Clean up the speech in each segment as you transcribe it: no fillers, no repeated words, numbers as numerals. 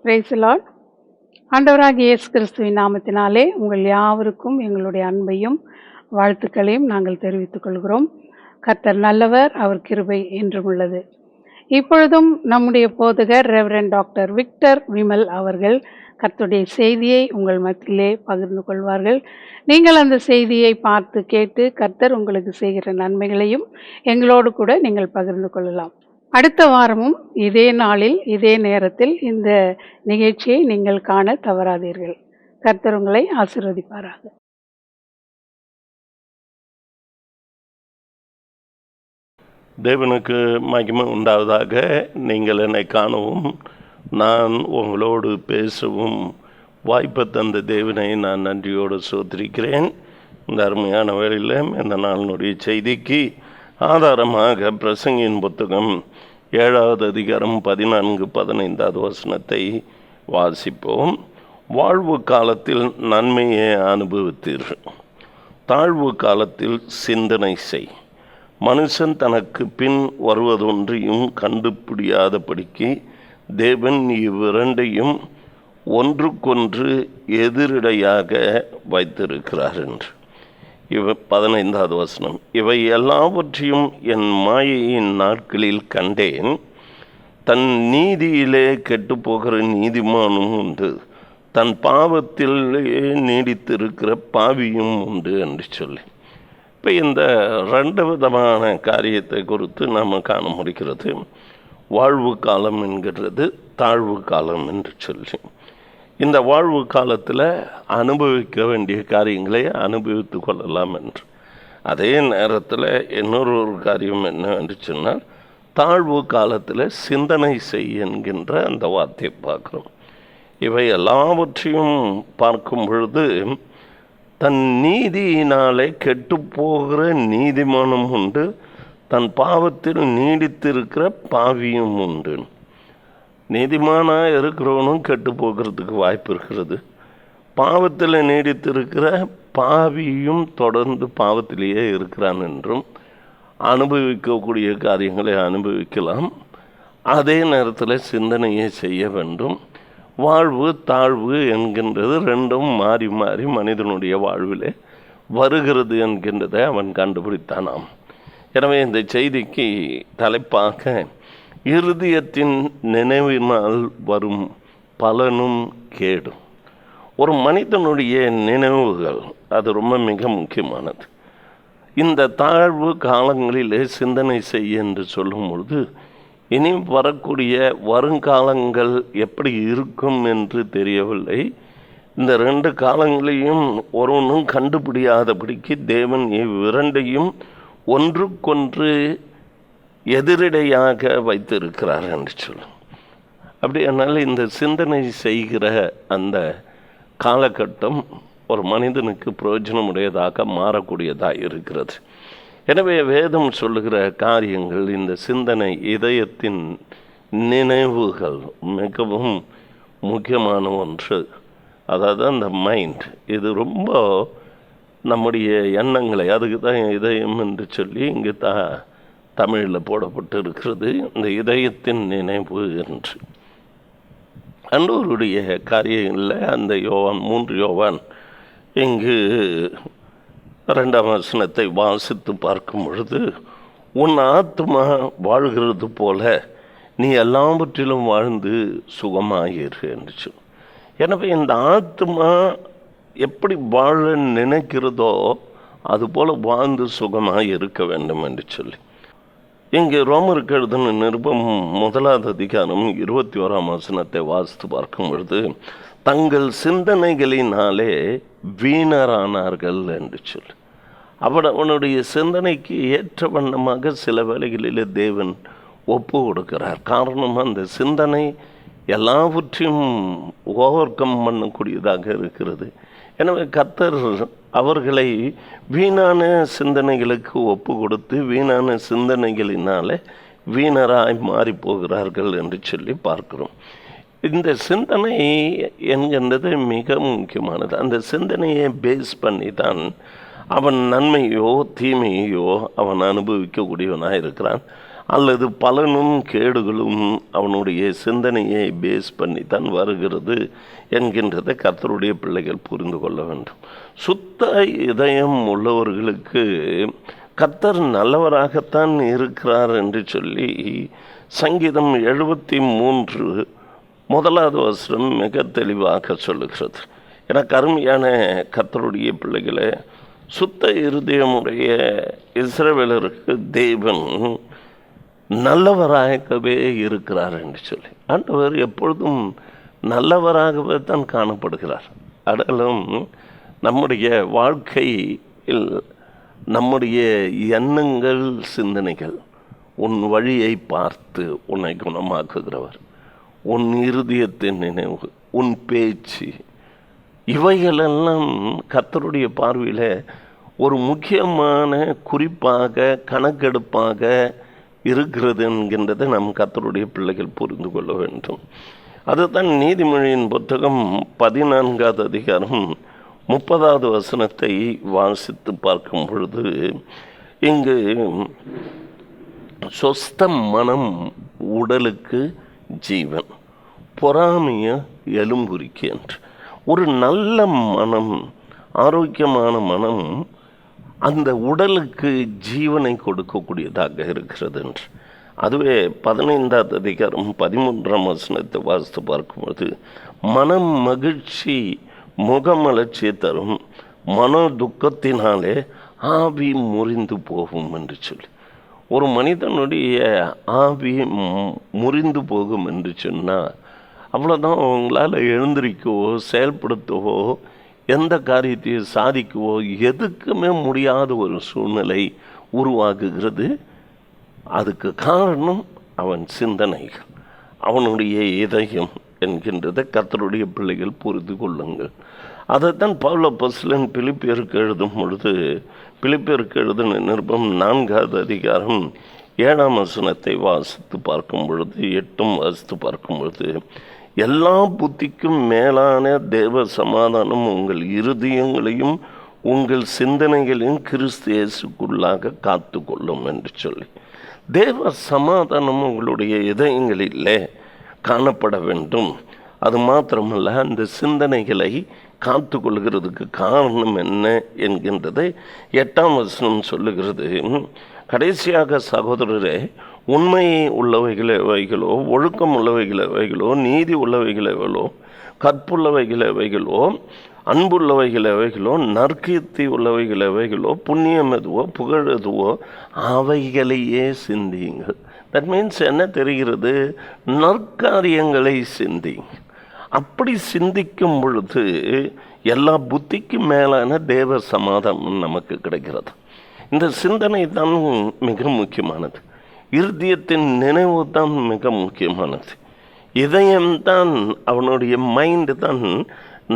Praise the Lord. ஆண்டவராகிய இயேசு கிறிஸ்துவின் நாமத்தினாலே உங்கள் யாவருக்கும் எங்களுடைய அன்பையும் வாழ்த்துக்களையும் நாங்கள் தெரிவித்துக் கொள்கிறோம். கர்த்தர் நல்லவர், அவர் கிருபை என்றும் உள்ளது. இப்பொழுதும் நம்முடைய போதகர் ரெவரண்ட் டாக்டர் விக்டர் விமல் அவர்கள் கர்த்தருடைய செய்தியை உங்கள் மத்தியிலே பகிர்ந்து கொள்வார்கள். நீங்கள் அந்த செய்தியை பார்த்து கேட்டு கர்த்தர் உங்களுக்கு செய்கிற நன்மைகளையும் எங்களோடு கூட நீங்கள் பகிர்ந்து கொள்ளலாம். அடுத்த வாரமும் இதே நாளில் இதே நேரத்தில் இந்த நிகழ்ச்சியை நீங்கள் காண தவறாதீர்கள். கர்த்தர் உங்களை ஆசீர்வதிப்பாராக. தேவனுக்கு மகிமை உண்டாவதாக. நீங்கள் என்னை காணவும் நான் உங்களோடு பேசவும் வாய்ப்பை தந்த தேவனை நான் நன்றியோடு சோத்திரிக்கிறேன். இந்த அருமையான வேளையில் இந்த நாளினுடைய செய்திக்கு ஆதாரமாக பிரசங்கியின் புத்தகம் 7வது அதிகாரம் 14-15 வசனத்தை வாசிப்போம். வாழ்வு காலத்தில் நன்மையை அனுபவித்தீர்கள், தாழ்வு காலத்தில் சிந்தனை செய். மனுஷன் தனக்கு பின் வருவதொன்றையும் கண்டுபிடியாதபடிக்கு தேவன் இவ்விரண்டையும் ஒன்றுக்கொன்று எதிரிடையாக வைத்திருக்கிறார் என்று. 15வது வசனம், இவை எல்லாவற்றையும் என் மாயையின் நாட்களில் கண்டேன். தன் நீதியிலே கெட்டுப்போகிற நீதிமானும் உண்டு, தன் பாவத்திலே நீடித்திருக்கிற பாவியும் உண்டு என்று சொல்லி. இப்போ இந்த 2 விதமான காரியத்தை குறித்து நாம் காண முடிகிறது. வாழ்வு காலம் என்கிறது, தாழ்வு காலம் என்று சொல்லி. இந்த வாழ்வு காலத்தில் அனுபவிக்க வேண்டிய காரியங்களை அனுபவித்து கொள்ளலாம் என்று. அதே நேரத்தில் இன்னொரு காரியம் என்ன என்று சொன்னால், தாழ்வு காலத்தில் சிந்தனை செய் என்கின்ற அந்த வார்த்தையை பார்க்குறோம். இவை எல்லாவற்றையும் பார்க்கும் பொழுது தன் நீதியினாலே கெட்டுப்போகிற நீதிமானும் உண்டு, தன் பாவத்தில் நீடித்திருக்கிற பாவியும் உண்டு. நீதிமானாக இருக்கிறவனும் கெட்டு போகிறதுக்கு வாய்ப்பு இருக்கிறது. பாவத்தில் நீடித்திருக்கிற பாவியும் தொடர்ந்து பாவத்திலேயே இருக்கிறான் என்றும் அனுபவிக்கக்கூடிய காரியங்களை அனுபவிக்கலாம். அதே நேரத்தில் சிந்தனையை செய்ய வேண்டும். வாழ்வு தாழ்வு என்கின்றது ரெண்டும் மாறி மாறி மனிதனுடைய வாழ்விலே வருகிறது என்கின்றதை அவன் கண்டுபிடித்தானாம். எனவே இந்த செய்திக்கு தலைப்பாக இருதயத்தின் நினைவினால் வரும் பலனும் கேடும். ஒரு மனிதனுடைய நினைவுகள் அது ரொம்ப மிக முக்கியமானது. இந்த தாழ்வு காலங்களிலே சிந்தனை செய்ய என்று சொல்லும் பொழுது இனி வரக்கூடிய வருங்காலங்கள் எப்படி இருக்கும் என்று தெரியவில்லை. இந்த 2 காலங்களையும் ஒருவனும் கண்டுபிடியாதபடிக்கு தேவன் இவ்விரண்டையும் ஒன்றுக்கொன்று எதிரிடையாக வைத்திருக்கிறார் என்று சொல்லும். அப்படியானால் இந்த சிந்தனை செய்கிற அந்த காலகட்டம் ஒரு மனிதனுக்கு பிரயோஜனமுடையதாக மாறக்கூடியதாக இருக்கிறது. எனவே வேதம் சொல்லுகிற காரியங்கள், இந்த சிந்தனை, இதயத்தின் நினைவுகள் மிகவும் முக்கியமான ஒன்று. அதாவது அந்த மைண்ட், இது ரொம்ப நம்முடைய எண்ணங்களை, அதுக்கு தான் இதயம் என்று சொல்லி இங்கு தமிழில் போடப்பட்டு இருக்கிறது, இந்த இதயத்தின் நினைவு என்று. அன்றோருடைய காரியங்களில் அந்த யோவான் 3 யோவான் இங்கு 2ஆம் வசனத்தை வாசித்து பார்க்கும் பொழுது, உன் ஆத்மா வாழ்கிறது போல நீ எல்லாவற்றிலும் வாழ்ந்து சுகமாயிரு என்று சொல். எனவே இந்த ஆத்மா எப்படி வாழ நினைக்கிறதோ அதுபோல் வாழ்ந்து சுகமாக இருக்க வேண்டும் என்று சொல்லி. இங்கே ரோமருக்கு எழுதின நிருபம் 1வது அதிகாரம் 21ஆம் வசனத்தை வாசித்து பார்க்கும் பொழுது, தங்கள் சிந்தனைகளினாலே வீணரானார்கள் என்று சொல்லி. அவனுடைய சிந்தனைக்கு ஏற்ற வண்ணமாக சில வேளைகளிலே தேவன் ஒப்பு கொடுக்கிறார். காரணம், அந்த சிந்தனை எல்லாவற்றையும் ஓவர் கம் பண்ணக்கூடியதாக இருக்கிறது. எனவே கர்த்தர் அவர்களை வீணான சிந்தனைகளுக்கு ஒப்பு கொடுத்து வீணான சிந்தனைகளினாலே வீணராய் மாறி போகிறார்கள் என்று சொல்லி பார்க்கிறோம். இந்த சிந்தனை என்கின்றது மிக முக்கியமானது. அந்த சிந்தனையை பேஸ் பண்ணி தான் அவன் நன்மையோ தீமையோ அவன் அனுபவிக்கக்கூடியவனாக இருக்கிறான். அல்லது பலனும் கேடுகளும் அவனுடைய சிந்தனையை பேஸ் பண்ணி தான் வருகிறது என்கின்றதை கர்த்தருடைய பிள்ளைகள் புரிந்து கொள்ள வேண்டும். சுத்த இதயம் உள்ளவர்களுக்கு கர்த்தர் நல்லவராகத்தான் இருக்கிறார் என்று சொல்லி சங்கீதம் 73 முதலாவது வசனம் மிக தெளிவாக சொல்லுகிறது. எனக்கு அருமையான கர்த்தருடைய பிள்ளைகளை, சுத்த இருதயமுடைய இஸ்ரவேலருக்கு தேவன் நல்லவராகவே இருக்கிறார் என்று சொல்லி, ஆண்டவர் எப்பொழுதும் நல்லவராகவே தான் காணப்படுகிறார். அடலும் நம்முடைய வாழ்க்கையில் நம்முடைய எண்ணங்கள், சிந்தனைகள், உன் வழியை பார்த்து உன்னை குணமாக்குகிறவர். உன் இருதயத்தின் நினைவு, உன் பேச்சு, இவைகளெல்லாம் கர்த்தருடைய பார்வையில் ஒரு முக்கியமான குறிப்பாக கணக்கெடுப்பாக இருக்கிறது என்கின்றதை நம் கர்த்தருடைய பிள்ளைகள் புரிந்து கொள்ள வேண்டும். அதுதான் நீதிமொழியின் புத்தகம் 14வது அதிகாரம் 30வது வசனத்தை வாசித்து பார்க்கும் பொழுது, இங்கு சொஸ்த மனம் உடலுக்கு ஜீவன், பொறாமைய எலும்புரிக்கு என்று. ஒரு நல்ல மனம், ஆரோக்கியமான மனம் அந்த உடலுக்கு ஜீவனை கொடுக்கக்கூடியதாக இருக்கிறது என்று. அதுவே 15வது அதிகாரம் 13ஆம் வசனத்தை வாசித்து பார்க்கும்போது, மனம் மகிழ்ச்சி முகமலர்ச்சியை தரும், மனோ துக்கத்தினாலே ஆவி முறிந்து போகும் என்று சொல்லி. ஒரு மனிதனுடைய ஆவி முறிந்து போகும் என்று சொன்னால் அவ்வளோதான். அவங்களால் எழுந்திரிக்கவோ செயல்படுத்தவோ எந்த காரியத்தையும் சாதிக்கவோ எதுக்குமே முடியாத ஒரு சூழ்நிலை உருவாகுகிறது. அதுக்கு காரணம் அவன் சிந்தனைகள், அவனுடைய இதயம் என்கின்றதை கர்த்தருடைய பிள்ளைகள் புரிந்து கொள்ளுங்கள். அதைத்தான் பவுல் அப்போஸ்தலன் பிலிப்பியருக்கு எழுதும் பொழுது, பிலிப்பியருக்கு எழுதின நிருபம் 4வது அதிகாரம் 7ஆம் வசனத்தை வாசித்து பார்க்கும் பொழுது, 8ம் வாசித்து பார்க்கும் பொழுது, எல்லா புத்திக்கும் மேலான தேவ சமாதானம் உங்கள் இருதயங்களையும் உங்கள் சிந்தனைகளையும் கிறிஸ்து இயேசுக்குள்ளாக காத்து கொள்ளும் என்று சொல்லி, தேவ சமாதானம் உங்களுடைய இதயங்களிலே காணப்பட வேண்டும். அது மாத்திரமல்ல, அந்த சிந்தனைகளை காத்து கொள்கிறதுக்கு காரணம் என்ன என்கின்றதை 8ஆம் வசனம் சொல்லுகிறது. கடைசியாக சகோதரரே, உண்மை உள்ளவைகள் எவைகளோ, ஒழுக்கம் உள்ளவைகள் எவைகளோ, நீதி உள்ளவைகள் எவைகளோ, கற்புள்ளவைகள் எவைகளோ, அன்புள்ளவைகள் எவைகளோ, நற்கீர்த்தி உள்ளவைகள் எவைகளோ, புண்ணியம் எதுவோ, புகழ் எதுவோ, அவைகளையே சிந்தியுங்கள். தட் மீன்ஸ் என்ன தெரிகிறது? நற்காரியங்களை சிந்திங்க. அப்படி சிந்திக்கும் பொழுது எல்லா புத்திக்கும் மேலான தேவ சமாதானம் நமக்கு கிடைக்கிறது. இந்த சிந்தனை தான் மிக முக்கியமானது. இருதயத்தின் நினைவு தான் மிக முக்கியமானது. இதயம்தான், அவனுடைய மைண்டு தான்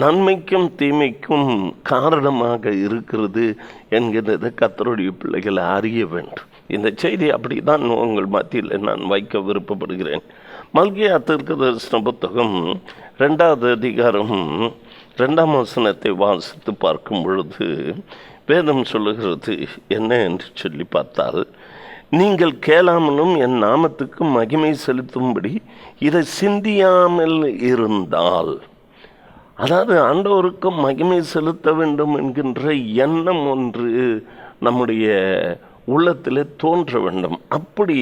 நன்மைக்கும் தீமைக்கும் காரணமாக இருக்கிறது என்கிறத கர்த்தருடைய பிள்ளைகளை அறிய வேண்டும். இந்த செய்தி அப்படி தான் உங்கள் மத்தியில் நான் வைக்க விருப்பப்படுகிறேன். மல்கியா தீர்க்கதரிசன புத்தகம் 2வது அதிகாரம் 2ஆம் வசனத்தை வாசித்து பார்க்கும் பொழுது வேதம் சொல்லுகிறது என்ன என்று சொல்லி பார்த்தால், நீங்கள் கேளாமலும் என் நாமத்துக்கு மகிமை செலுத்தும்படி இதை சிந்தியாமல் இருந்தால், அதாவது ஆண்டவருக்கு மகிமை செலுத்த வேண்டும் என்கின்ற எண்ணம் ஒன்று நம்முடைய உள்ளத்தில் தோன்ற வேண்டும். அப்படி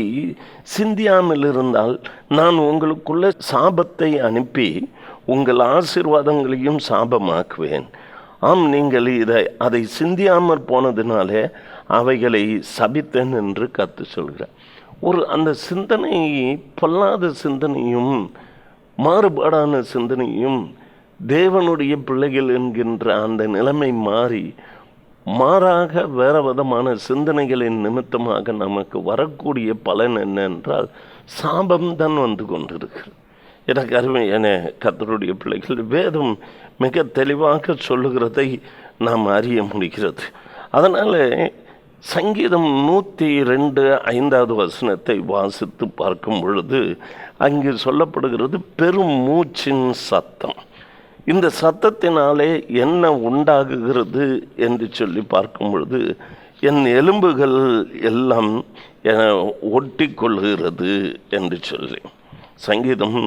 சிந்தியாமல் இருந்தால் நான் உங்களுக்குள்ள சாபத்தை அனுப்பி உங்கள் ஆசீர்வாதங்களையும் சாபமாக்குவேன். ஆம், நீங்கள் அதை சிந்தியாமல் போனதினாலே அவைகளை சபித்தேன் என்று கத்து சொல்கிறார். அந்த சிந்தனை, பொல்லாத சிந்தனையும் மாறுபாடான சிந்தனையும் தேவனுடைய பிள்ளைகள் என்கின்ற அந்த நிலைமை மாறி மாறாக வேற விதமான சிந்தனைகளின் நிமித்தமாக நமக்கு வரக்கூடிய பலன் என்னென்றால் சாபம்தான் வந்து கொண்டிருக்கிறது. எனக்கு அருமையான கர்த்தருடைய பிள்ளைகள், வேதம் மிக தெளிவாக சொல்லுகிறதை நாம் அறிய முடிகிறது. அதனால் சங்கீதம் 102:5வது வசனத்தை வாசித்து பார்க்கும் பொழுது அங்கு சொல்லப்படுகிறது பெரும் மூச்சின் சத்தம். இந்த சத்தத்தினாலே என்ன உண்டாகுகிறது என்று சொல்லி பார்க்கும் பொழுது என் எலும்புகள் எல்லாம் ஒட்டி கொள்கிறது என்று சொல்லி. சங்கீதம்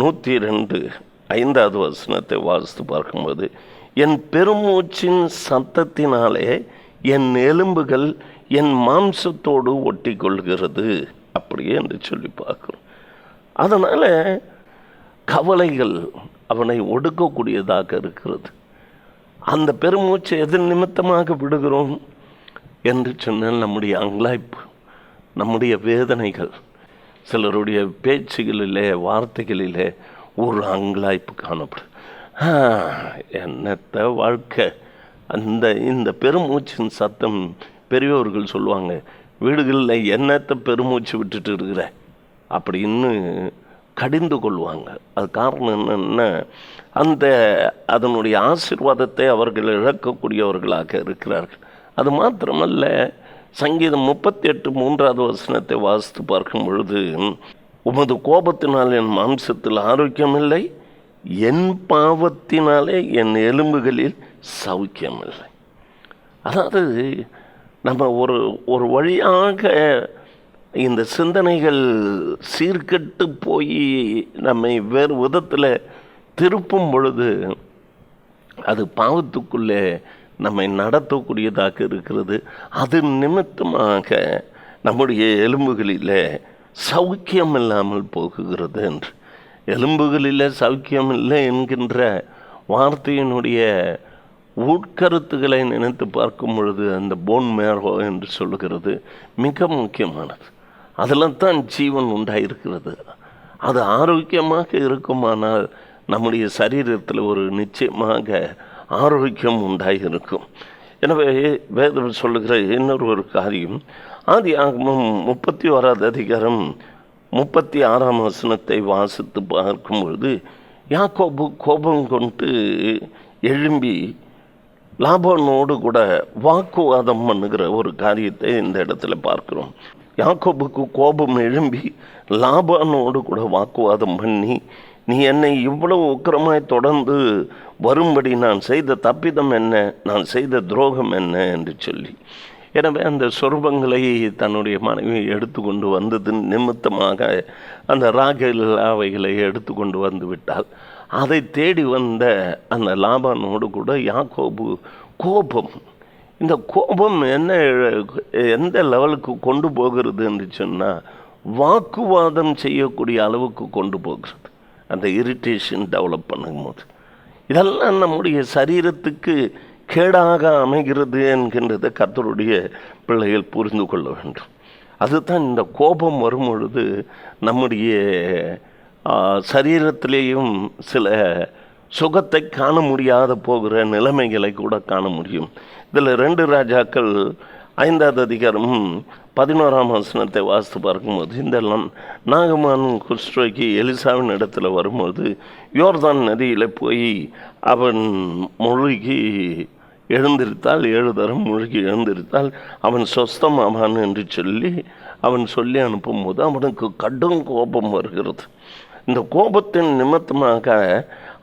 102:5 வாசித்து பார்க்கும்போது, என் பெருமூச்சின் சத்தத்தினாலே என் எலும்புகள் என் மாம்சத்தோடு ஒட்டி கொள்கிறது அப்படியே என்று சொல்லி பார்க்குறோம். அதனால் கவலைகள் அவனை ஒடுக்கக்கூடியதாக இருக்கிறது. அந்த பெருமூச்சை எதன் நிமித்தமாக விடுகிறோம் என்று சொன்னால், நம்முடைய அங்கலாய்ப்பு, நம்முடைய வேதனைகள், சிலருடைய பேச்சுகளிலே வார்த்தைகளிலே ஒரு அங்கலாய்ப்பு காணப்படும். என்னத்த வாழ்க்கை, இந்த பெருமூச்சின் சத்தம். பெரியவர்கள் சொல்லுவாங்க, வீடுகளில் என்னத்தை பெருமூச்சு விட்டுட்டு இருக்கிற அப்படின்னு கடிந்து கொள்வாங்க. அது காரணம் என்னென்னா, அதனுடைய ஆசீர்வாதத்தை அவர்கள் இழக்கக்கூடியவர்களாக இருக்கிறார்கள். அது மாத்திரமல்ல, சங்கீதம் 38:3 வாசித்து பார்க்கும் பொழுது, உமது கோபத்தினால் என் மாம்சத்தில் ஆரோக்கியமில்லை, என் பாவத்தினாலே என் எலும்புகளில் சௌக்கியமில்லை. அதாவது நம்ம ஒரு வழியாக இந்த சிந்தனைகள் சீர்கெட்டு போய் நம்மை வேறு விதத்தில் திருப்பும் பொழுது அது பாவத்துக்குள்ளே நம்மை நடத்தக்கூடியதாக இருக்கிறது. அது நிமித்தமாக நம்முடைய எலும்புகளில் சௌக்கியம் இல்லாமல் போகுகிறது என்று. எலும்புகளில் சௌக்கியம் இல்லை என்கின்ற வார்த்தையினுடைய உட்கருத்துக்களை நினைத்து பார்க்கும் பொழுது, அந்த போன் மேரோ என்று சொல்லுகிறது மிக முக்கியமானது. அதில் தான் ஜீவன் உண்டாயிருக்கிறது. அது ஆரோக்கியமாக இருக்குமானால் நம்முடைய சரீரத்தில் ஒரு நிச்சயமாக ஆரோக்கியம் உண்டாயிருக்கும். எனவே வேதம் சொல்லுகிற இன்னொரு காரியம், ஆதியாகமம் 31:36 வாசித்து பார்க்கும் பொழுது, யாக்கோபு கோபம் கொண்டு எழும்பி லாபானோடு கூட வாக்குவாதம் பண்ணுகிற ஒரு காரியத்தை இந்த இடத்துல பார்க்கிறோம். யாக்கோபுக்கு கோபம் எழும்பி லாபானோடு கூட வாக்குவாதம் பண்ணி, நீ என்னை இவ்வளவு உக்கிரமாய் தொடர்ந்து வரும்படி நான் செய்த தப்பிதம் என்ன, நான் செய்த துரோகம் என்ன என்று சொல்லி. எனவே அந்த சொர்பங்களை தன்னுடைய மனைவி எடுத்து கொண்டு வந்தது நிமித்தமாக அந்த ராகேல் அவைகளை எடுத்து கொண்டு வந்து விட்டால், அதை தேடி வந்த அந்த லாபானோடு கூட யாக்கோபு கோபம். இந்த கோபம் எந்த லெவலுக்கு கொண்டு போகிறது என்று சொன்னால், வாக்குவாதம் செய்யக்கூடிய அளவுக்கு கொண்டு போகிறது. அந்த இரிட்டேஷன் டெவலப் பண்ணும்போது இதெல்லாம் நம்முடைய சரீரத்துக்கு கேடாக அமைகிறது என்கின்றதை கர்த்தருடைய பிள்ளைகள் புரிந்து கொள்ள வேண்டும். அதுதான் இந்த கோபம் வரும் பொழுது நம்முடைய சரீரத்திலேயும் சில சுகத்தை காண முடியாத போகிற நிலைமைகளை கூட காண முடியும். இதில் 2 ராஜாக்கள் 5:11 வாசித்து பார்க்கும்போது, இந்த நாகமானும் குஷ்டரோகி எலிசாவின் இடத்துல வரும்போது, யோர்தான் நதியில் போய் அவன் முழுகி எழுந்திருத்தால் 7 தரம் முழுகி எழுந்திருத்தால் அவன் சொஸ்தமாவான் என்று சொல்லி அவன் சொல்லி அனுப்பும்போது அவனுக்கு கடும் கோபம் வருகிறது. இந்த கோபத்தின் நிமித்தமாக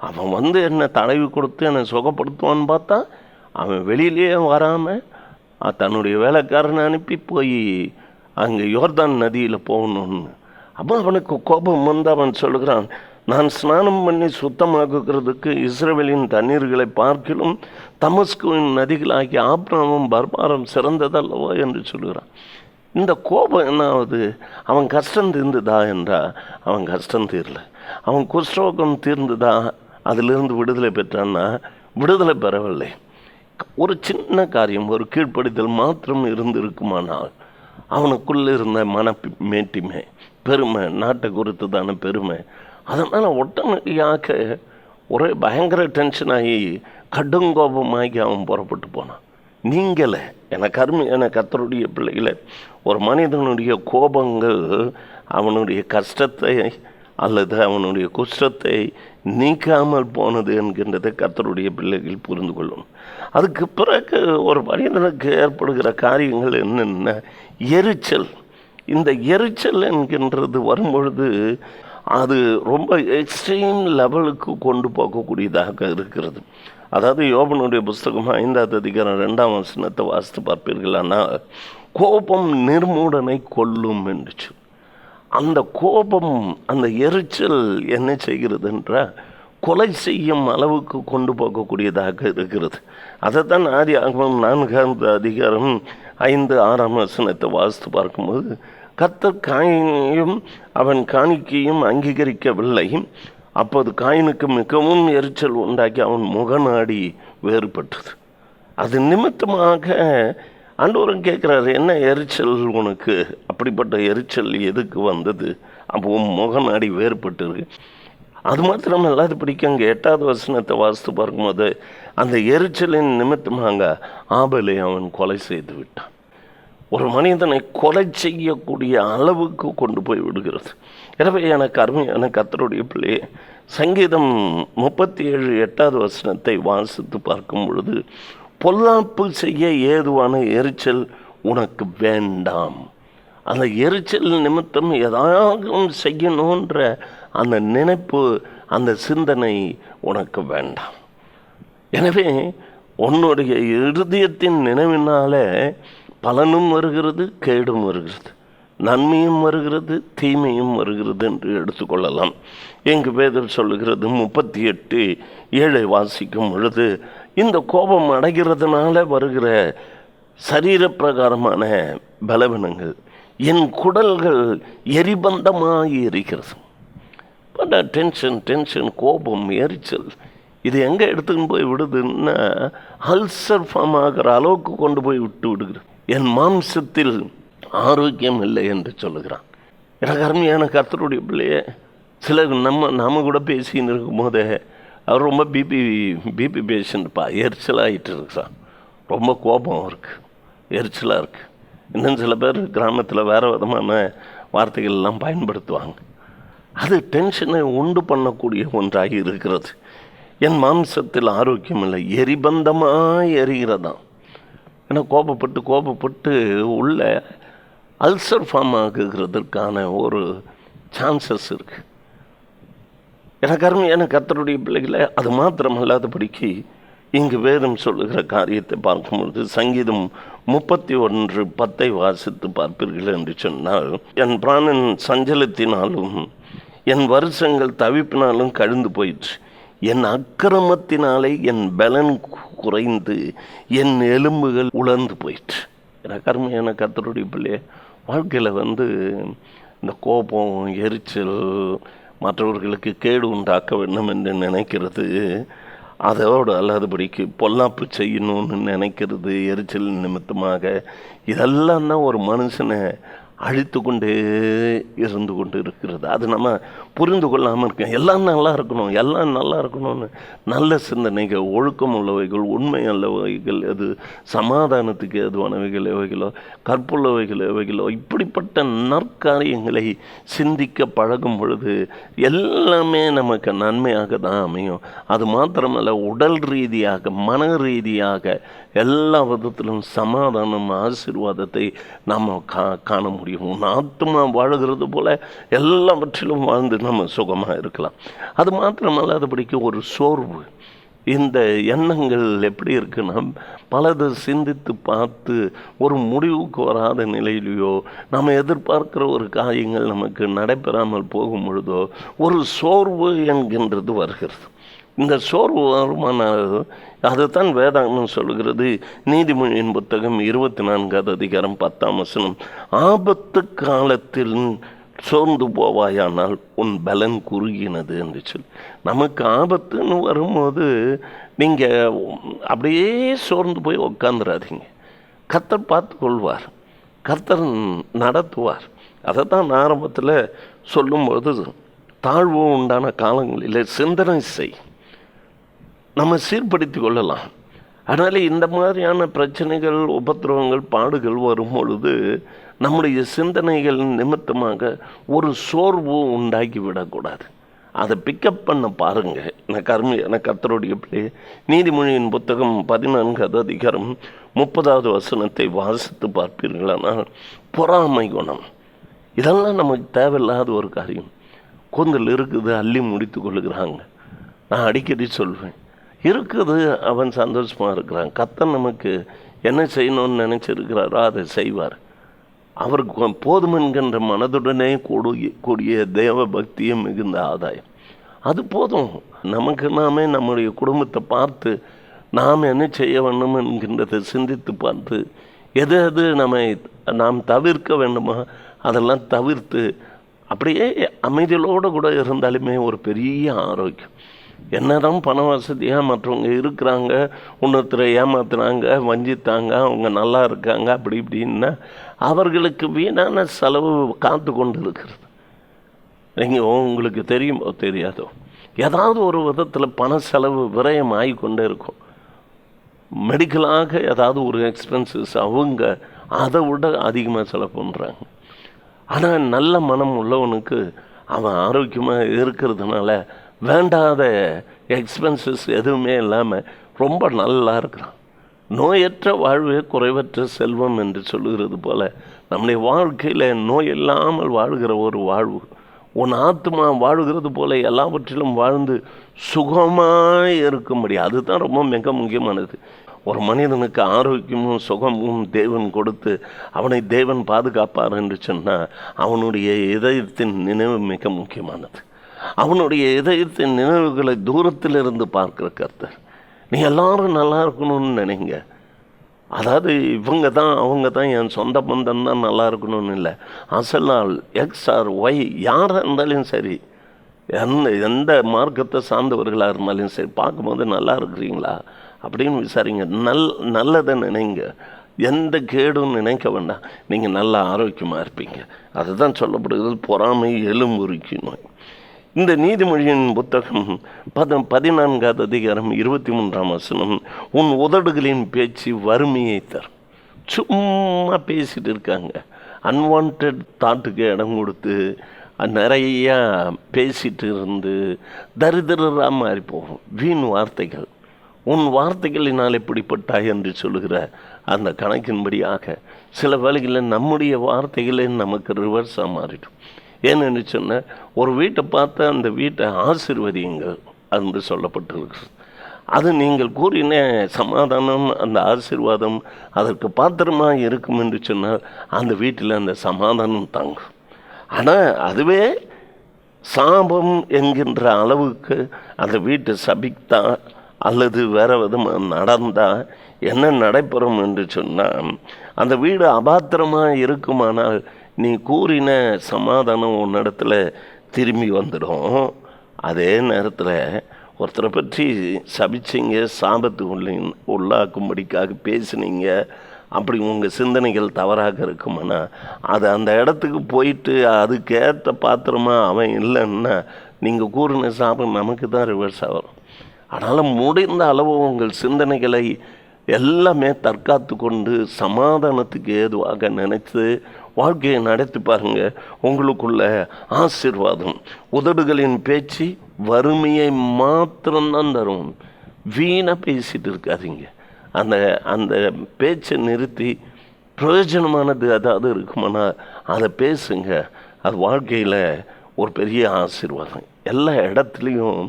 அவன் என்னை தடவி கொடுத்து என்னை சுகப்படுத்துவான்னு பார்த்தா, அவன் வெளியிலேயே வராமல் தன்னுடைய வேலைக்காரனை அனுப்பி போய் அங்கே யோர்தான் நதியில் போகணுன்னு. அப்போ அவனுக்கு கோபம் வந்து அவன் சொல்கிறான், நான் ஸ்நானம் பண்ணி சுத்தமாக்குறதுக்கு இஸ்ரவேலின் தண்ணீர்களை பார்க்கிலும் தமஸ்குவின் நதிகளாகி ஆப்ராமும் பர்பாரம் சிறந்ததல்லவோ என்று சொல்கிறான். இந்த கோபம் என்ன ஆகுது? அவன் கஷ்டம் தீர்ந்துதா என்றால் அவன் கஷ்டம் தீரல. அவன் குஷ்டரோகம் தீர்ந்துதா, அதிலிருந்து விடுதலை பெற்றான்னா விடுதலை பெறவில்லை. ஒரு சின்ன காரியம், ஒரு கீழ்ப்படிதல் மாத்திரம் இருந்திருக்குமானால் அவனுக்குள்ளே இருந்த மேட்டிமை, பெருமை, நாட்டை குறித்து தானே பெருமை, அதனால் உடனடியாக ஒரே பயங்கர டென்ஷனாகி கடுங்கோபமாகி அவன் புறப்பட்டு போனான். நீங்களே எனக்கு அருமையான கர்த்தருடைய பிள்ளைகளை, ஒரு மனிதனுடைய கோபங்கள் அவனுடைய கஷ்டத்தை அல்லது அவனுடைய குஷ்டத்தை நீக்காமல் போனது என்கின்றதை கர்த்தருடைய பிள்ளைகள் புரிந்து கொள்ளும். அதுக்கு பிறகு ஒரு மனிதனுக்கு ஏற்படுகிற காரியங்கள் என்னென்ன, எரிச்சல். இந்த எரிச்சல் என்கின்றது வரும்பொழுது அது ரொம்ப எக்ஸ்ட்ரீம் லெவலுக்கு கொண்டு போகக்கூடியதாக இருக்கிறது. அதாவது யோபனுடைய புஸ்தகம் 5வது அதிகாரம் 2ஆம் வசனத்தை வாசித்து பார்ப்பீர்களானால், கோபம் நிர்மூடனை கொல்லும் என்று. அந்த கோபம், அந்த எரிச்சல் என்ன செய்கிறது என்றால் கொலை செய்யும் அளவுக்கு கொண்டு போகக்கூடியதாக இருக்கிறது. அதைத்தான் ஆதியாகமம் 4வது அதிகாரம் 5-6ஆம் வசனத்தை வாசித்து பார்க்கும்போது, கர்த்தர் காயினையும் அவன் காணிக்கையும் அங்கீகரிக்கவில்லை. அப்போது காயினுக்கு மிகவும் எரிச்சல் உண்டாக்கி அவன் முகநாடி வேறுபட்டது. அது நிமித்தமாக ஆண்டவரும் கேட்குறாரு, என்ன எரிச்சல் உனக்கு? அப்படிப்பட்ட எரிச்சல் எதுக்கு வந்தது? அப்போ முகநாடி வேறுபட்டு இருக்கு. அது மாத்திரமல்ல, அது பிடிக்கும். அங்கே 8வது வசனத்தை வாசித்து பார்க்கும்போது, அந்த எரிச்சலின் நிமித்தமாக ஆபேலை அவன் கொலை செய்து விட்டான். ஒரு மனிதனை கொலை செய்யக்கூடிய அளவுக்கு கொண்டு போய் விடுகிறது. எனவே எனக்கு அருமையான கர்த்தருடைய பிள்ளையே, சங்கீதம் 37:8வது வசனத்தை வாசித்து பார்க்கும் பொழுது, பொல்லாப்பு செய்ய ஏதுவான எரிச்சல் உனக்கு வேண்டாம். அந்த எரிச்சல் நிமித்தம் ஏதாவது செய்யணுன்ற அந்த நினைப்பு, அந்த சிந்தனை உனக்கு வேண்டாம். எனவே உன்னுடைய இருதயத்தின் நினைவினால பலனும் வருகிறது, கேடும் வருகிறது, நன்மையும் வருகிறது, தீமையும் வருகிறது என்று எடுத்துக்கொள்ளலாம். எங்கு வேதம் சொல்லுகிறது, 38:7 வாசிக்கும் பொழுது, இந்த கோபம் அடைகிறதுனால வருகிற சரீர பிரகாரமான பலவீனங்கள் என் குடல்கள் எரிபந்தமாக எரிக்கிறது. டென்ஷன், கோபம், எரிச்சல், இது எங்கே எடுத்துன்னு போய் விடுதுன்னா அல்சர் ஃபார்ம் ஆகிற அளவுக்கு கொண்டு போய் விடுகிறது. என் மாம்சத்தில் ஆரோக்கியம் இல்லை என்று சொல்லுகிறான். எனக்கு அருமையான கர்த்தருடைய பிள்ளையே, சிலர் நம்ம கூட பேசின்னு இருக்கும் போதே, அவர் ரொம்ப பிபி பேஷண்ட்ப்பா, எரிச்சலாகிட்டு இருக்கிறான், ரொம்ப கோபம் இருக்குது, எரிச்சலாக இருக்குது. இன்னும் சில பேர் கிராமத்தில் வேறு விதமான வார்த்தைகள்லாம் பயன்படுத்துவாங்க. அது டென்ஷனை உண்டு பண்ணக்கூடிய ஒன்றாகி இருக்கிறது. என் மாம்சத்தில் ஆரோக்கியம் இல்லை, எரிபந்தமாக எரிகிறதாம். ஏன்னா கோபப்பட்டு உள்ள அல்சர் ஃபார்ம் ஆகுகிறதுக்கான ஒரு சான்சஸ் இருக்குது. எனக்கு அருமையான கர்த்தருடைய பிள்ளைகளை, அது மாத்திரமல்லாதபடிக்கு இங்கு வேதம் சொல்லுகிற காரியத்தை பார்க்கும்பொழுது, சங்கீதம் 31:10 வாசித்து பார்ப்பீர்கள் என்று சொன்னால், என் பிராணன் சஞ்சலத்தினாலும் என் வருஷங்கள் தவிப்பினாலும் கழிந்து போயிற்று. என் அக்கிரமத்தினாலே என் பலன் குறைந்து என் எலும்புகள் உலர்ந்து போயிற்று. எனக்கு அருமையான கர்த்தருடைய பிள்ளைய, வாழ்க்கையில் இந்த கோபம், எரிச்சல், மற்றவர்களுக்கு கேடு உண்டாக்க வேண்டும் என்று நினைக்கிறது, அதோடு அல்லாதபடிக்கு பொல்லாப்பு செய்யணும்னு நினைக்கிறது, எரிச்சல் நிமித்தமாக, இதெல்லாம் தான் ஒரு மனுஷனை அழித்து கொண்டே இருந்து கொண்டு இருக்கிறது. அது நம்ம புரிந்து கொள்ளாமல் இருக்கோம். எல்லாம் நல்லா இருக்கணும்னு நல்ல சிந்தனைகள், ஒழுக்கம் உள்ளவைகள், உண்மை அல்லவைகள், அது சமாதானத்துக்கு எதுவானவைகள் எவைகளோ, கற்புள்ளவைகள் எவைகளோ, இப்படிப்பட்ட நற்காரியங்களை சிந்திக்க பழகும் பொழுது எல்லாமே நமக்கு நன்மையாக தான் அமையும். அது மாத்திரமல்ல, உடல் ரீதியாக, மன ரீதியாக எல்லா விதத்திலும் சமாதானம், ஆசீர்வாதத்தை நாம் காண முடியும். ஆத்மா வாழுகிறது போல எல்லாவற்றிலும் வாழ்ந்து நம்ம சுகமாக இருக்கலாம். அது மாத்திரமல்லாதபடிக்கு ஒரு சோர்வு, இந்த எண்ணங்கள் எப்படி இருக்குன்னா, பலது சிந்தித்து பார்த்து ஒரு முடிவுக்கு வராத நிலையிலையோ, நாம் எதிர்பார்க்கிற ஒரு காரியங்கள் நமக்கு நடைபெறாமல் போகும் பொழுதோ ஒரு சோர்வு என்கின்றது வருகிறது. இந்த சோர்வு வருமானால், அதுதான் வேதாகமம் சொல்கிறது. நீதிமொழியின் புத்தகம் 24வது அதிகாரம் 10ஆம் வசனம், ஆபத்து காலத்தில் சோர்ந்து போவாயானால் உன் பலன் குறுகினது என்று சொல்லி. நமக்கு ஆபத்துன்னு வரும்போது நீங்கள் அப்படியே சோர்ந்து போய் உட்காந்துடாதீங்க. கர்த்தர் பார்த்து கொள்வார், கர்த்தர் நடத்துவார். அதை தான் ஆரம்பத்தில் சொல்லும்போது, தாழ்வு உண்டான காலங்களில் சிந்தனை செய், நம்ம சீர்படுத்தி கொள்ளலாம். அதனால் இந்த மாதிரியான பிரச்சனைகள், உபத்திரவங்கள், பாடுகள் வரும் பொழுது நம்முடைய சிந்தனைகள் நிமித்தமாக ஒரு சோர்வு உண்டாக்கி விடக்கூடாது. அதை பிக்கப் பண்ண பாருங்கள். எனக்கு கர்த்தருடைய பிள்ளை, நீதிமொழியின் புத்தகம் 14வது அதிகாரம் 30வது வசனத்தை வாசித்து பார்ப்பீர்களானால், பொறாமை குணம், இதெல்லாம் நமக்கு தேவையில்லாத ஒரு காரியம். கூந்தல் இருக்குது, அள்ளி முடித்து கொள்ளுகிறாங்க. நான் அடிக்கடி சொல்வேன், இருக்குது, அவன் சந்தோஷமாக இருக்கிறான். கர்த்தர் நமக்கு என்ன செய்யணும்னு நினச்சிருக்கிறாரோ அதை செய்வார். அவருக்கு போதும் என்கின்ற மனதுடனே கூடிய தேவ பக்தியும் மிகுந்த ஆதாயம். அது போதும். நமக்கு நாமே நம்முடைய குடும்பத்தை பார்த்து நாம் என்ன செய்ய வேண்டும் என்கின்றதை சிந்தித்து பார்த்து எது எது நாம் தவிர்க்க வேண்டுமோ அதெல்லாம் தவிர்த்து அப்படியே அமைதியோடு கூட இருந்தாலுமே ஒரு பெரிய ஆரோக்கியம். என்னதான் பண வசதியாக மற்றவங்க இருக்கிறாங்க, இன்னொருத்தரை ஏமாத்துறாங்க, வஞ்சித்தாங்க, அவங்க நல்லா இருக்காங்க, அப்படி இப்படின்னா அவர்களுக்கு வீணான செலவு காத்து கொண்டு இருக்கிறது. நீங்கள் உங்களுக்கு தெரியுமோ தெரியாதோ, ஏதாவது ஒரு விதத்தில் பண செலவு விரயம் ஆகி கொண்டே இருக்கும். மெடிக்கலாக ஏதாவது ஒரு எக்ஸ்பென்சஸ் அவங்க அதை விட அதிகமாக செலவு பண்ணுறாங்க. ஆனால் நல்ல மனம் உள்ளவனுக்கு அவன் ஆரோக்கியமாக இருக்கிறதுனால வேண்டாத எக்ஸ்பென்சஸ் எதுவுமே இல்லாமல் ரொம்ப நல்லா இருக்கிறான். நோயற்ற வாழ்வே குறைவற்ற செல்வம் என்று சொல்லுகிறது போல் நம்முடைய வாழ்க்கையில் நோய் இல்லாமல் வாழ்கிற ஒரு வாழ்வு, உன் ஆத்மா வாழுகிறது போல எல்லாவற்றிலும் வாழ்ந்து சுகமாக இருக்கும்படி, அதுதான் ரொம்ப மிக முக்கியமானது. ஒரு மனிதனுக்கு ஆரோக்கியமும் சுகமும் தேவன் கொடுத்து அவனை தேவன் பாதுகாப்பார் என்று சொன்னால் அவனுடைய இதயத்தின் நினைவு மிக முக்கியமானது. அவனுடைய இதயத்தின் நினைவுகளை தூரத்தில் இருந்து பார்க்குற கர்த்தர். நீ எல்லாரும் நல்லா இருக்கணும்னு நினைங்க. அதாவது இவங்க தான் அவங்க தான் என் சொந்த பந்தம் தான் நல்லா இருக்கணும்னு இல்லை. அசலால் எக்ஸ் ஆர் ஒய் யாராக இருந்தாலும் சரி, எந்த மார்க்கத்தை சார்ந்தவர்களாக இருந்தாலும் சரி, பார்க்கும்போது நல்லா இருக்கிறீங்களா அப்படின்னு விசாரிங்க. நல்லதை நினைங்க, எந்த கேடும் நினைக்க வேண்டாம். நீங்கள் நல்லா ஆரோக்கியமாக இருப்பீங்க. அதுதான் சொல்லப்படுகிறது பொறாமை எலும்புருக்கி நோய். இந்த நீதிமொழியின் புத்தகம் 14வது அதிகாரம் 23ஆம் வசனம், உன் உதடுகளின் பேச்சு வறுமையை தரும். சும்மா பேசிட்டு இருக்காங்க, அன்வான்ட் தாட்டுக்கு இடம் கொடுத்து நிறையா பேசிட்டு இருந்து தரித்திரராக மாறி போகும். வீண் வார்த்தைகள், உன் வார்த்தைகளினால் எப்படிப்பட்டாய் என்று சொல்லுகிற அந்த கணக்கின்படியாக சில வேளைகளில் நம்முடைய வார்த்தைகளே நமக்கு ரிவர்ஸாக மாறிடும். ஏன்னு சொன்ன ஒரு வீட்டை பார்த்து அந்த வீட்டை ஆசீர்வதியுங்கள் என்று சொல்லப்பட்டிருக்கிறது. அது நீங்கள் கூறின சமாதானம், அந்த ஆசீர்வாதம் அதற்கு பாத்திரமாக இருக்கும் என்று சொன்னால் அந்த வீட்டில் அந்த சமாதானம் தாங்கும். ஆனால் அதுவே சாபம் என்கின்ற அளவுக்கு அந்த வீட்டை சபித்தா அல்லது வேறு விதமாக நடந்தால் என்ன நடைபெறும் என்று சொன்னால் அந்த வீடு அபாத்திரமாக இருக்குமானால் நீ கூறின சமாதானம் உன்னிடத்துல திரும்பி வந்துடும். அதே நேரத்தில் ஒருத்தரை பற்றி சபிச்சிங்க, சாபத்து உள்ளாக்கும்படிக்காக பேசுனீங்க, அப்படி உங்கள் சிந்தனைகள் தவறாக இருக்குமானா அது அந்த இடத்துக்கு போயிட்டு அதுக்கேற்ற பாத்திரமாக அவன் இல்லைன்னா நீங்கள் கூறின சாபம் நமக்கு தான் ரிவர்ஸ் ஆகும். அதனால் முடிந்த அளவு உங்கள் சிந்தனைகளை எல்லாமே தற்காத்து கொண்டு சமாதானத்துக்கு ஏதுவாக நினைத்து வாழ்க்கையை நடத்தி பாருங்க. உங்களுக்குள்ள ஆசீர்வாதம். உதடுகளின் பேச்சு வறுமையை மாத்திரம்தான் தரும். வீணாக பேசிட்டு இருக்காதீங்க. அந்த பேச்சை நிறுத்தி பிரயோஜனமானது அதாவது இருக்குமானா அதை பேசுங்க. அது வாழ்க்கையில் ஒரு பெரிய ஆசீர்வாதம். எல்லா இடத்துலையும்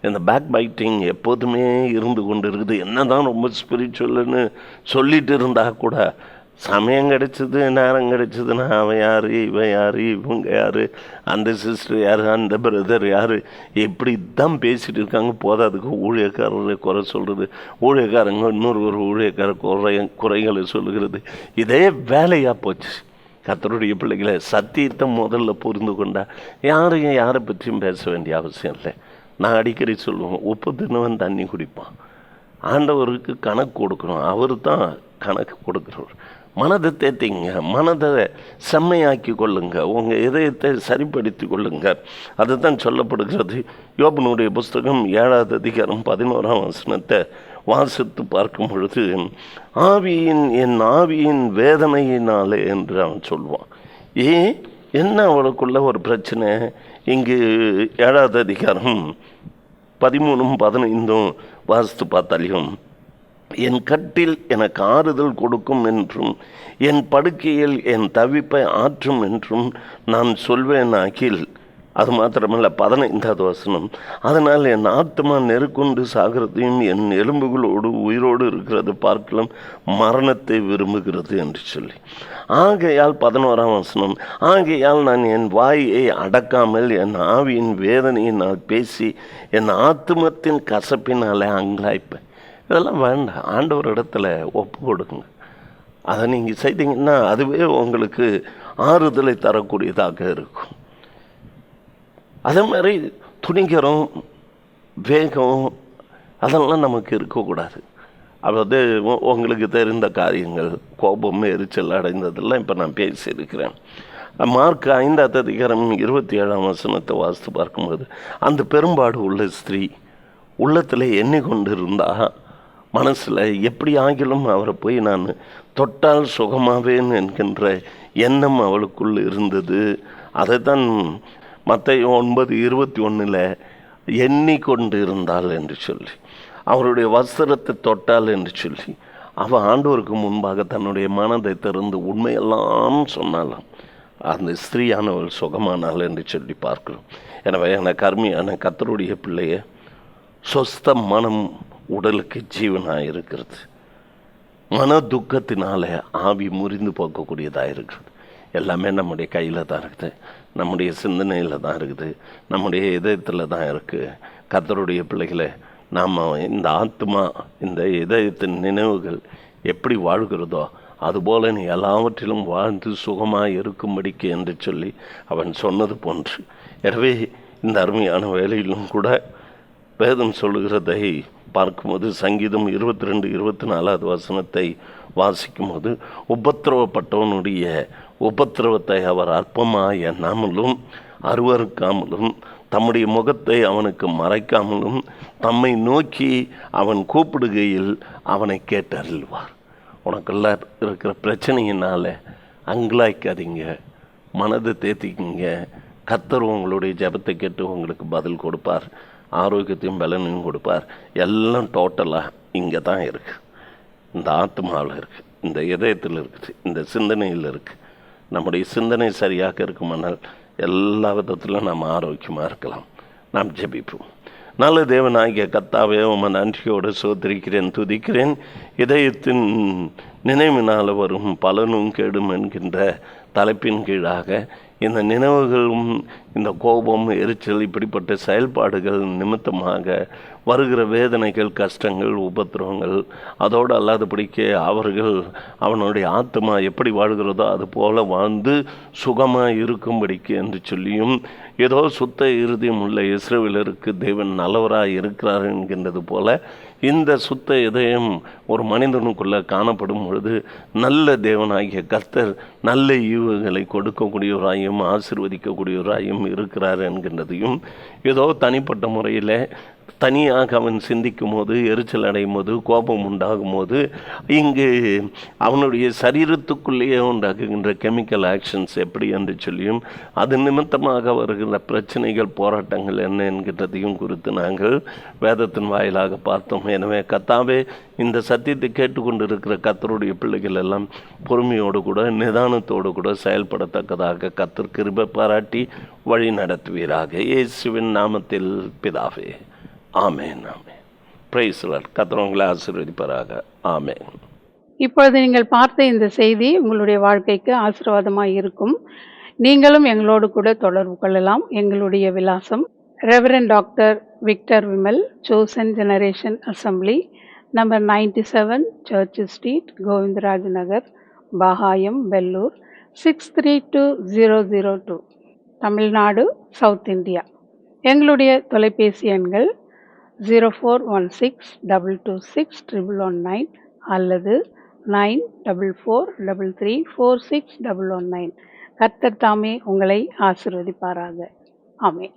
இந்த பேக் பைட்டிங் எப்போதுமே இருந்து கொண்டு இருக்குது. என்ன தான் ரொம்ப ஸ்பிரிச்சுவல்னு சொல்லிட்டு இருந்தால் கூட சமயம் கிடைச்சிது, நேரம் கிடைச்சிதுன்னா அவன் யார், இவன் யார், இவங்க யார், அந்த சிஸ்டர் யார், அந்த பிரதர் யார், எப்படி தான் பேசிகிட்டு இருக்காங்க. போதாதுக்கு ஊழியக்காரரை குறை சொல்கிறது, ஊழியக்காரங்க இன்னொரு ஊழியக்கார குறைகளை சொல்லுகிறது. இதே வேலையாக போச்சு. கர்த்தருடைய பிள்ளைகளை சத்தியத்தை முதல்ல புரிந்து கொண்டா யாரையும் யாரை பற்றியும் பேச வேண்டிய அவசியம் இல்லை. நான் அடிக்கடி சொல்லுவேன், உப்பு தின்னவன் தண்ணி குடிப்பான். ஆண்டவருக்கு கணக்கு கொடுக்கணும், அவர் தான் கணக்கு கொடுக்குறவர். மனதை தேத்திங்க, மனதை செம்மையாக்கி கொள்ளுங்க, உங்கள் இதயத்தை சரிப்படுத்தி கொள்ளுங்க. அதுதான் சொல்லப்படுகிறது. யோபனுடைய புஸ்தகம் 7வது அதிகாரம் 11ஆம் வசனத்தை வாசித்து பார்க்கும் பொழுது, என் ஆவியின் வேதனையினாலே என்று அவன் சொல்லுவான். என்ன அவளுக்குள்ள ஒரு பிரச்சனை? இங்கு 7வது அதிகாரம் 13ம் 15ம் வாசித்து பார்த்தாலையும், என் கட்டில் எனக்கு ஆறுதல் கொடுக்கும் என்றும் என் படுக்கையில் என் தவிப்பை ஆற்றும் என்றும் நான் சொல்வேன். அகில் அது மாத்திரமல்ல 15வது வசனம், அதனால் என் ஆத்மா நெருக்கொண்டு சாகிறதையும் என் எலும்புகளோடு உயிரோடு இருக்கிறது பார்க்கலாம் மரணத்தை விரும்புகிறது என்று சொல்லி. ஆகையால் 11ஆம் வசனம், ஆகையால் நான் என் வாயை அடக்காமல் என் ஆவியின் வேதனையை நான் பேசி என் ஆத்மத்தின் கசப்பினாலே அங்கலாய்ப்பேன். இதெல்லாம் வேண்டாம், ஆண்டவர் இடத்துல ஒப்பு கொடுங்க. அதை நீங்கள் செய்தீங்கன்னா அதுவே உங்களுக்கு ஆறுதலை தரக்கூடியதாக இருக்கும். அதே மாதிரி துணிகரம், வேகம் அதெல்லாம் நமக்கு இருக்கக்கூடாது. அதாவது உங்களுக்கு தெரிந்த காரியங்கள், கோபம், எரிச்சல் அடைந்ததெல்லாம் இப்போ நான் பேசியிருக்கிறேன். மார்க் 5ஆம் அதிகாரம் 27ஆம் வசனத்தை வாசித்து பார்க்கும்போது, அந்த பெரும்பாடு உள்ள ஸ்திரீ உள்ளத்தில் எண்ணிக்கொண்டிருந்தா மனசில் எப்படி ஆகிலும் அவரை போய் நான் தொட்டால் சுகமாவேன் என்கின்ற எண்ணம் அவளுக்குள் இருந்தது. அதை தான் மத்தேயு 9:21 எண்ணிக்கொண்டு இருந்தாள் என்று சொல்லி, அவருடைய வஸ்திரத்தை தொட்டாள் என்று சொல்லி, அவள் ஆண்டவருக்கு முன்பாக தன்னுடைய மனதை திறந்து உண்மையெல்லாம் சொன்னாலாம். அந்த ஸ்திரீயானவள் சுகமானாள் என்று சொல்லி பார்க்கிறோம். எனவே எனக்கு அருமையான கர்த்தருடைய பிள்ளைய, சொஸ்த மனம் உடலுக்கு ஜீவனாக இருக்கிறது. மன துக்கத்தினால ஆவி முறிந்து போக்கக்கூடியதாக இருக்கிறது. எல்லாமே நம்முடைய கையில் தான் இருக்குது, நம்முடைய சிந்தனையில் தான் இருக்குது, நம்முடைய இதயத்தில் தான் இருக்குது. கர்த்தருடைய பிள்ளைகளை நாம் இந்த ஆத்மா, இந்த இதயத்தின் நினைவுகள் எப்படி வாழ்கிறதோ அதுபோல் நீ எல்லாவற்றிலும் வாழ்ந்து சுகமாக இருக்கும்படிக்கு என்று சொல்லி அவன் சொன்னது போன்று. எனவே இந்த அருமையான வேலையிலும் கூட வேதம் சொல்லுகிறதை பார்க்கும்போது, சங்கீதம் 22-24 வசனத்தை வாசிக்கும்போது, உபத்திரவப்பட்டவனுடைய உபத்திரவத்தை அவர் அற்பமாக எண்ணாமலும் அருவறுக்காமலும் தம்முடைய முகத்தை அவனுக்கு மறைக்காமலும் தம்மை நோக்கி அவன் கூப்பிடுகையில் அவனை கேட்டறிவார். உனக்குள்ள இருக்கிற பிரச்சனையினால் அங்கலாய்க்காதீங்க, மனதை தேத்திக்கிங்க. கர்த்தர் உங்களுடைய ஜெபத்தை கேட்டு உங்களுக்கு பதில் கொடுப்பார், ஆரோக்கியத்தையும் பலனையும் கொடுப்பார். எல்லாம் டோட்டலாக இங்கே தான் இருக்குது. இந்த ஆத்மாவில் இருக்குது, இந்த இதயத்தில் இருக்குது, இந்த சிந்தனையில் இருக்குது. நம்முடைய சிந்தனை சரியாக இருக்குமானால் எல்லா விதத்திலும் நாம் ஆரோக்கியமாக இருக்கலாம். நாம் ஜெபிப்போம். நல்ல தேவனாகிய கர்த்தாவே, உம்மை நன்றியோடு சோதரிக்கிறேன், துதிக்கிறேன். இதயத்தின் நினைவினால் வரும் பலனும் கேடும் என்கின்ற தலைப்பின் கீழாக இந்த நினைவுகளும் இந்த கோபம், எரிச்சல், இப்படிப்பட்ட செயல்பாடுகள் நிமித்தமாக வருகிற வேதனைகள், கஷ்டங்கள், உபத்திரவங்கள், அதோடு அல்லாதபடிக்க அவர்கள் அவனுடைய ஆத்மா எப்படி வாழ்கிறதோ அது போல வாழ்ந்து சுகமாக இருக்கும்படிக்கு என்று சொல்லியும், ஏதோ சுத்த இருதயம் உள்ள இஸ்ரவேலருக்கு தேவன் நல்லவராக இருக்கிறார் என்கின்றது போல இந்த சுத்த இதயம் ஒரு மனிதனுக்குள்ளே காணப்படும் பொழுது நல்ல தேவனாகிய கர்த்தர் நல்ல ஈவுகளை கொடுக்கக்கூடியவராயும் ஆசீர்வதிக்கக்கூடியவராயும் இருக்கிறார் என்கின்றதையும், ஏதோ தனிப்பட்ட முறையில் தனியாக அவன் சிந்திக்கும் போது, எரிச்சல் அடையும் போது, கோபம் உண்டாகும் போது, இங்கு அவனுடைய சரீரத்துக்குள்ளேயே உண்டாக்குகின்ற கெமிக்கல் ஆக்ஷன்ஸ் எப்படி என்று சொல்லியும், அது நிமித்தமாக வருகின்ற பிரச்சனைகள், போராட்டங்கள் என்ன என்கின்றதையும் குறித்து நாங்கள் வேதத்தின் வாயிலாக பார்த்தோம். எனவே கர்த்தாவே, இந்த சத்தியத்தை கேட்டுக்கொண்டு இருக்கிற கர்த்தருடைய பிள்ளைகள் எல்லாம் பொறுமையோடு கூட நிதானத்தோடு கூட செயல்படத்தக்கதாக கர்த்தர் கிருபை பாராட்டி வழி நடத்துவீராக. இயேசுவின் நாமத்தில் பிதாவே, ஆமென். ஆமென். Price Lord. கர்த்தர் உங்களை ஆசீர்வதிப்பாராக. ஆமென். இப்பொழுது நீங்கள் பார்த்த இந்த செய்தி உங்களுடைய வாழ்க்கைக்கு ஆசீர்வாதமாக இருக்கும். நீங்களும் எங்களோடு கூட தொடர்பு கொள்ளலாம். எங்களுடைய விலாசம் ரெவரண்ட் டாக்டர் விக்டர் விமல், சோசன் generation assembly, number 97 church street, Govindaraj Nagar, Bagayam, Vellore 632002, Tamil Nadu, south India. எங்களுடைய தொலைபேசி எண்கள் 0416226119 அல்லது 9443346119. கர்த்தர் தாமே உங்களை ஆசீர்வதிப்பாராக. ஆமென்.